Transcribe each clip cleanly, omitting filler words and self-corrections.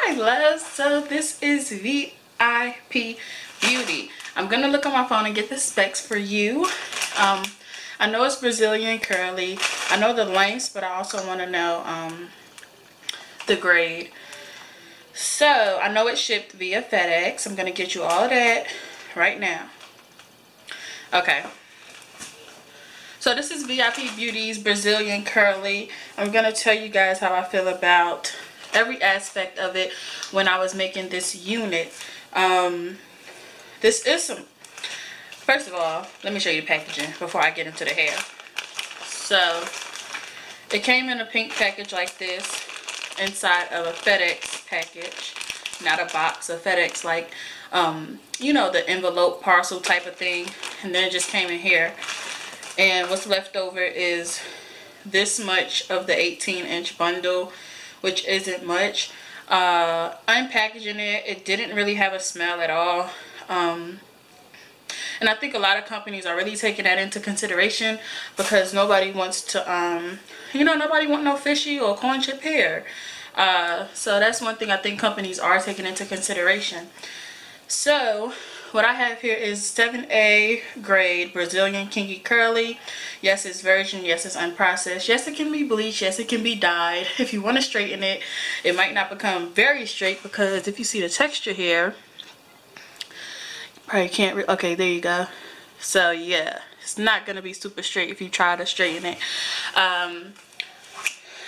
Hi loves, so this is VIP Beauty. I'm gonna look on my phone and get the specs for you. I know it's Brazilian curly. I know the lengths, but I also want to know the grade. So I know it's shipped via FedEx. I'm gonna get you all of that right now. Okay. So this is VIP Beauty's Brazilian curly. I'm gonna tell you guys how I feel about every aspect of it when I was making this unit. This is some, first of all, let me show you the packaging before I get into the hair. So it came in a pink package like this inside of a FedEx package, not a box, a FedEx, like you know, the envelope parcel type of thing. And then it just came in here, and what's left over is this much of the 18-inch bundle, which isn't much. Unpackaging it, it didn't really have a smell at all. And I think a lot of companies are really taking that into consideration because nobody wants to, you know, nobody want no fishy or corn chip hair. So that's one thing I think companies are taking into consideration. So what I have here is 7A grade Brazilian kinky curly. Yes, it's virgin. Yes, it's unprocessed. Yes, it can be bleached. Yes, it can be dyed. If you want to straighten it, it might not become very straight because if you see the texture here, you probably can't. Okay, there you go. So yeah, it's not gonna be super straight if you try to straighten it.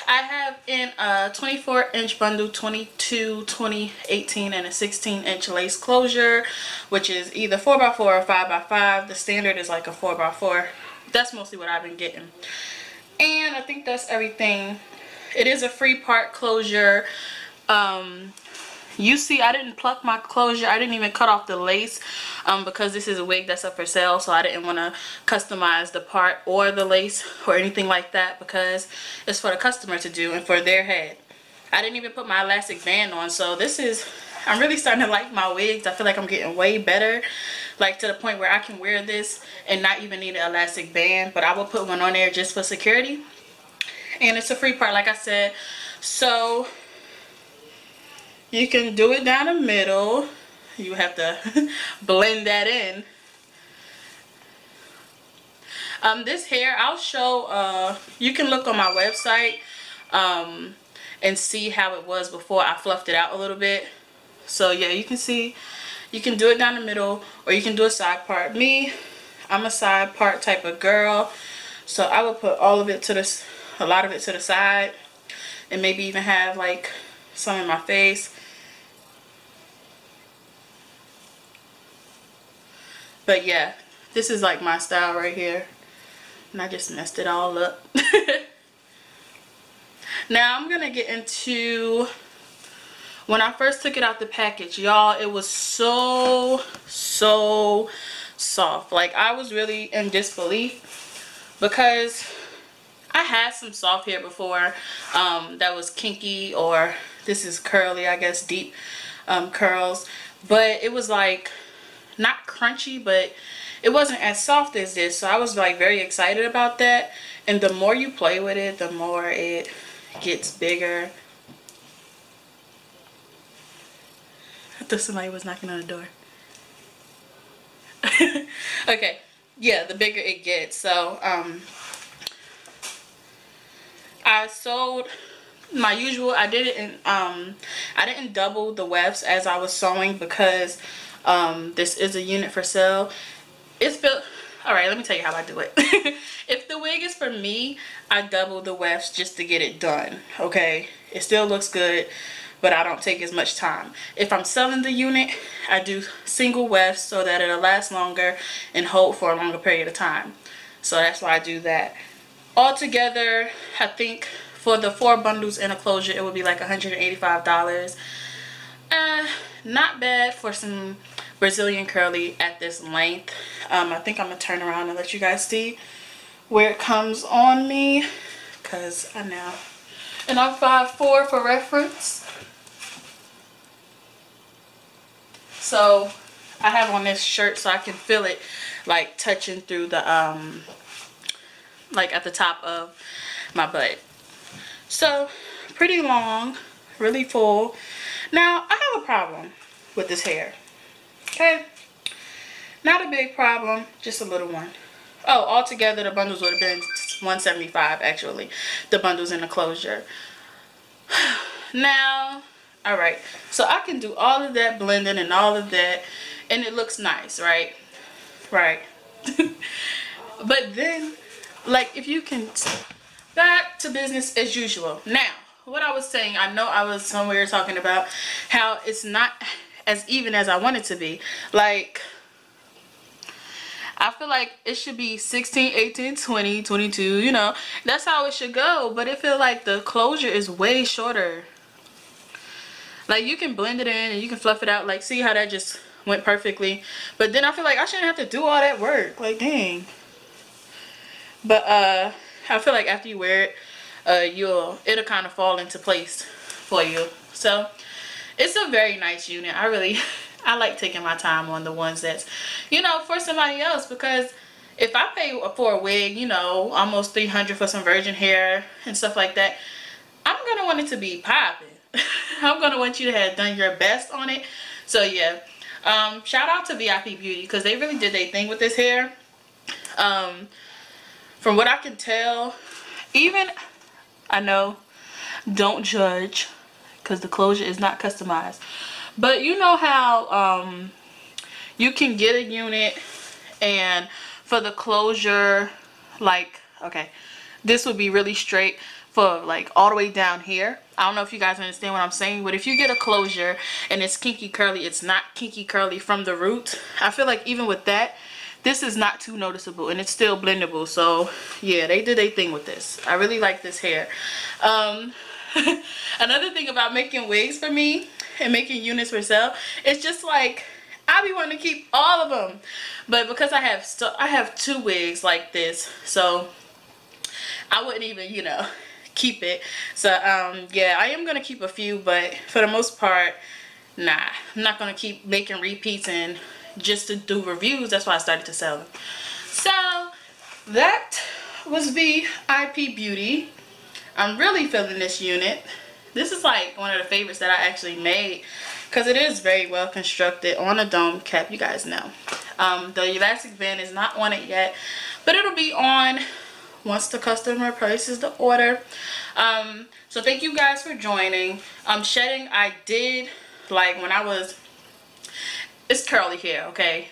I have in a 24-inch bundle, 22, 20, 18, and a 16-inch lace closure, which is either 4x4 or 5x5. The standard is like a 4x4. That's mostly what I've been getting. And I think that's everything. It is a free part closure. You see, I didn't pluck my closure. I didn't even cut off the lace because this is a wig that's up for sale. So I didn't want to customize the part or the lace or anything like that because it's for the customer to do and for their head. I didn't even put my elastic band on. So this is, I'm really starting to like my wigs. I feel like I'm getting way better. Like to the point where I can wear this and not even need an elastic band. But I will put one on there just for security. And it's a free part, like I said. So you can do it down the middle. You have to blend that in. This hair, I'll show, you can look on my website and see how it was before I fluffed it out a little bit. So yeah, you can see, you can do it down the middle or you can do a side part. Me, I'm a side part type of girl. So I would put all of it to this, a lot of it to the side, and maybe even have like some in my face. But yeah, this is like my style right here. And I just messed it all up. Now I'm going to get into, when I first took it out the package, y'all, it was so soft. Like I was really in disbelief because I had some soft hair before that was kinky, or this is curly, I guess, deep curls. But it was like, not crunchy, but it wasn't as soft as this. So I was like very excited about that. And the more you play with it, the more it gets bigger. I thought somebody was knocking on the door. Okay, yeah, the bigger it gets. So I sold my usual, I didn't double the wefts as I was sewing because this is a unit for sale. Alright, let me tell you how I do it. If the wig is for me, I double the wefts just to get it done. Okay, it still looks good, but I don't take as much time. If I'm selling the unit, I do single wefts so that it'll last longer and hold for a longer period of time. So that's why I do that. Altogether, I think for the 4 bundles in a closure, it would be like $185. Not bad for some Brazilian curly at this length. I think I'm gonna turn around and let you guys see where it comes on me, because I know. And I'm 5'4" for reference. So I have on this shirt so I can feel it like touching through the like at the top of my butt. So pretty long, really full. Now, I have a problem with this hair. Okay? Not a big problem, just a little one. Oh, altogether the bundles would have been $175 actually. The bundles in the closure. Now, alright. So I can do all of that blending and all of that, and it looks nice, right? Right. But then, like, if you can, back to business as usual. Now, what I was saying, I know I was somewhere talking about how it's not as even as I want it to be. Like, I feel like it should be 16, 18, 20, 22, you know. That's how it should go. But it feels like the closure is way shorter. Like, you can blend it in and you can fluff it out. Like, see how that just went perfectly. But then I feel like I shouldn't have to do all that work. Like, dang. But I feel like after you wear it, it'll kind of fall into place for you. So it's a very nice unit. I like taking my time on the ones that's, you know, for somebody else, because if I pay for a wig, you know, almost $300 for some virgin hair and stuff like that, I'm gonna want it to be popping. I'm gonna want you to have done your best on it. So yeah, shout out to VIP Beauty, because they really did their thing with this hair. From what I can tell, even, I know, don't judge, because the closure is not customized. But you know how you can get a unit and for the closure, like, okay, this would be really straight for like all the way down here. I don't know if you guys understand what I'm saying, but if you get a closure and it's kinky curly, it's not kinky curly from the root. I feel like even with that, this is not too noticeable and it's still blendable. So yeah, they did their thing with this. I really like this hair. Another thing about making wigs for me and making units for sale, it's just like I be wanting to keep all of them, but because I have 2 wigs like this, so I wouldn't even, you know, keep it. So yeah, I am gonna keep a few, but for the most part, nah, I'm not gonna keep making repeats and just to do reviews. That's why I started to sell them. So that was VIP Beauty. I'm really feeling this unit. This is like one of the favorites that I actually made, because it is very well constructed on a dome cap, you guys know. The elastic band is not on it yet, but it'll be on once the customer places the order. So thank you guys for joining. Shedding, I did, like, when I was, it's curly hair, okay?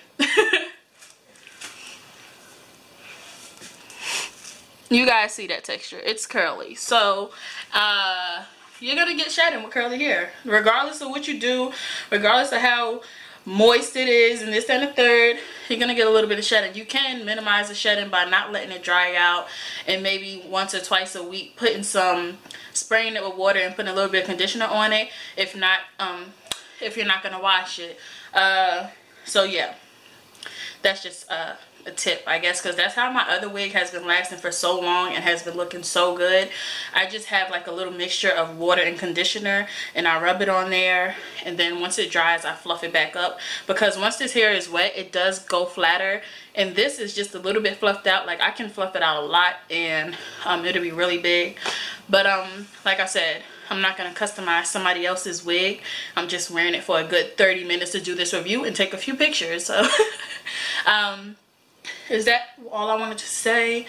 You guys see that texture, it's curly. So you're gonna get shedding with curly hair, regardless of what you do, regardless of how moist it is and this and the third. You're gonna get a little bit of shedding. You can minimize the shedding by not letting it dry out, and maybe once or twice a week spraying it with water and putting a little bit of conditioner on it, if not, if you're not gonna wash it. So yeah, that's just a tip, I guess, because that's how my other wig has been lasting for so long and has been looking so good. I just have like a little mixture of water and conditioner, and I rub it on there, and then once it dries I fluff it back up, because once this hair is wet it does go flatter, and this is just a little bit fluffed out. Like, I can fluff it out a lot and it'll be really big. But like I said, I'm not going to customize somebody else's wig. I'm just wearing it for a good 30 minutes to do this review and take a few pictures. So is that all I wanted to say?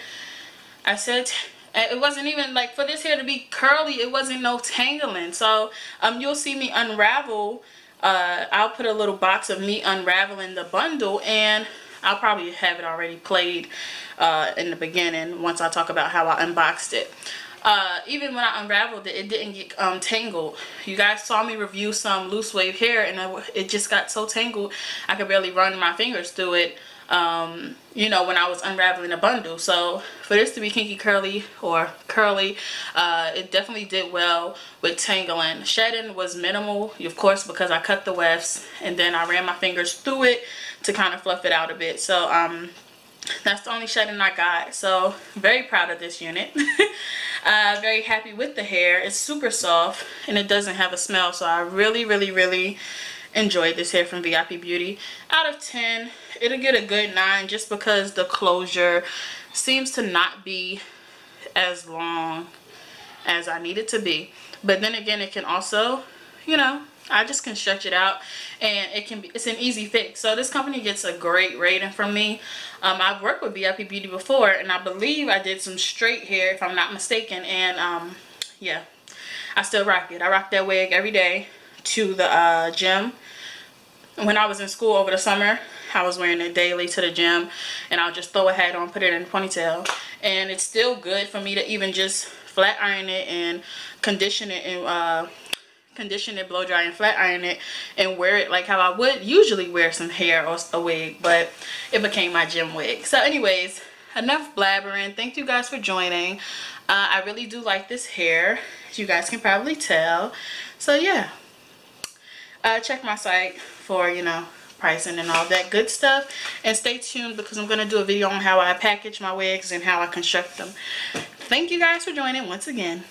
I said it wasn't even like, for this hair to be curly, it wasn't no tangling. So you'll see me unravel. I'll put a little box of me unraveling the bundle, and I'll probably have it already played in the beginning once I talk about how I unboxed it. Even when I unraveled it, it didn't get tangled. You guys saw me review some loose wave hair, and it just got so tangled I could barely run my fingers through it, you know, when I was unraveling a bundle. So for this to be kinky curly or curly, it definitely did well with tangling. Shedding was minimal, of course, because I cut the wefts and then I ran my fingers through it to kind of fluff it out a bit. So that's the only shedding I got. So very proud of this unit. Very happy with the hair. It's super soft and it doesn't have a smell. So I really enjoyed this hair from VIP Beauty. Out of 10, it'll get a good 9, just because the closure seems to not be as long as I need it to be. But then again, it can also, you know, I just can stretch it out, and it's an easy fix. So this company gets a great rating from me. I've worked with VIP Beauty before, and I believe I did some straight hair if I'm not mistaken, and yeah, I still rock it. I rock that wig every day to the gym. When I was in school over the summer, I was wearing it daily to the gym, and I'll just throw a hat on, put it in a ponytail, and it's still good for me to even just flat iron it and condition it and blow dry and flat iron it and wear it like how I would usually wear some hair or a wig, but it became my gym wig. So anyways, enough blabbering. Thank you guys for joining. I really do like this hair, as you guys can probably tell. So yeah, check my site for, you know, pricing and all that good stuff, and stay tuned because I'm going to do a video on how I package my wigs and how I construct them. Thank you guys for joining once again.